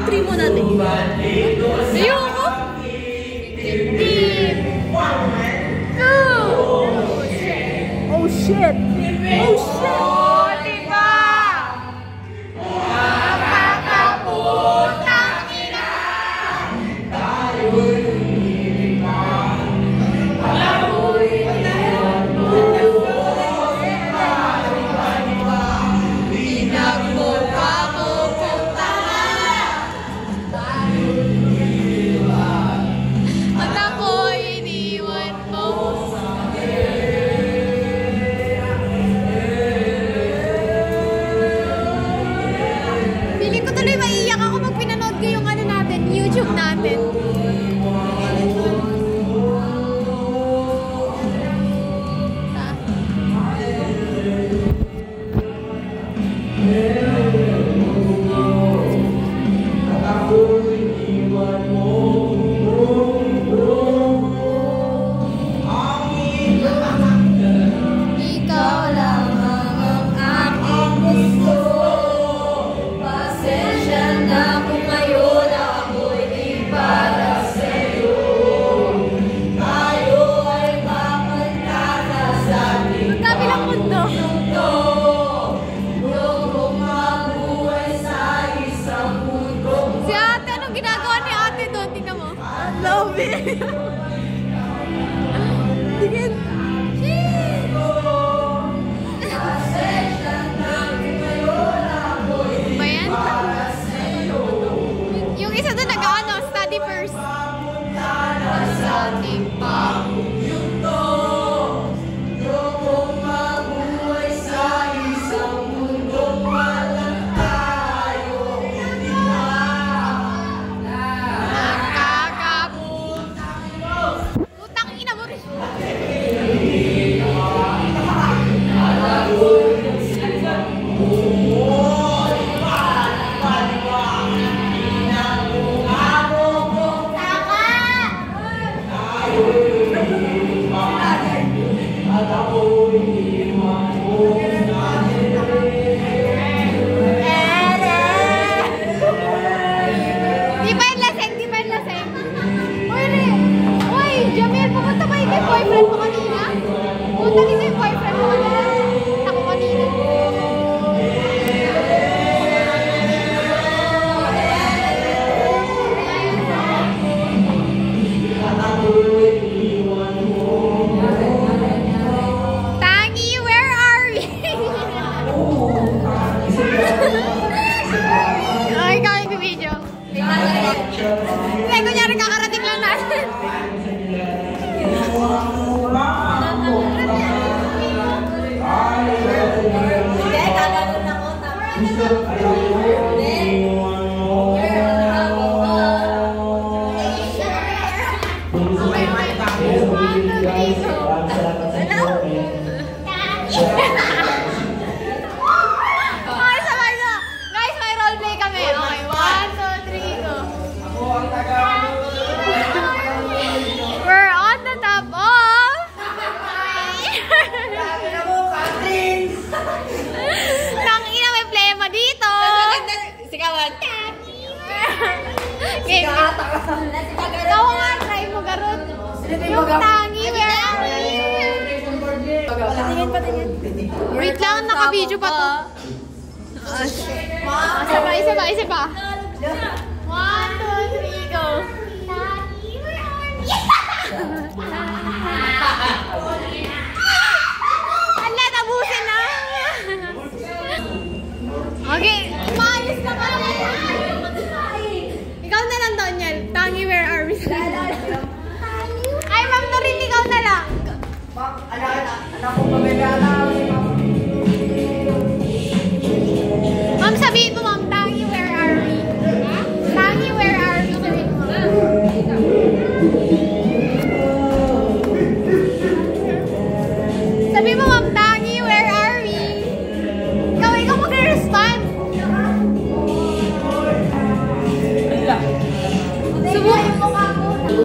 3 mo natin. Ayoko! 15! Oh shit! Oh shit! Oh, diba? Nakakaputang ina! YouTube natin. Yung isa doon nag-ano, study first. Boyfriend mo kanina? Punta dito yung boyfriend mo kanina. Ako kanina. Tangi, where are we? Ay, kawin ko video. Like, kunyari kakarating lang natin. Ikaw nga, try mo garot. Yung tangi, where are we? Patingin. Wait lang, naka-video pa to. Isa pa. 1, 2, 3, go. Tangi, where are we? Ala, tabusin na. Okay, umayos na ka. Ikaw na lang daw niyan. Tangi, where are we? Ay, ma'am, Norin, ikaw na lang. Ma'am, anak ko, pamilya na.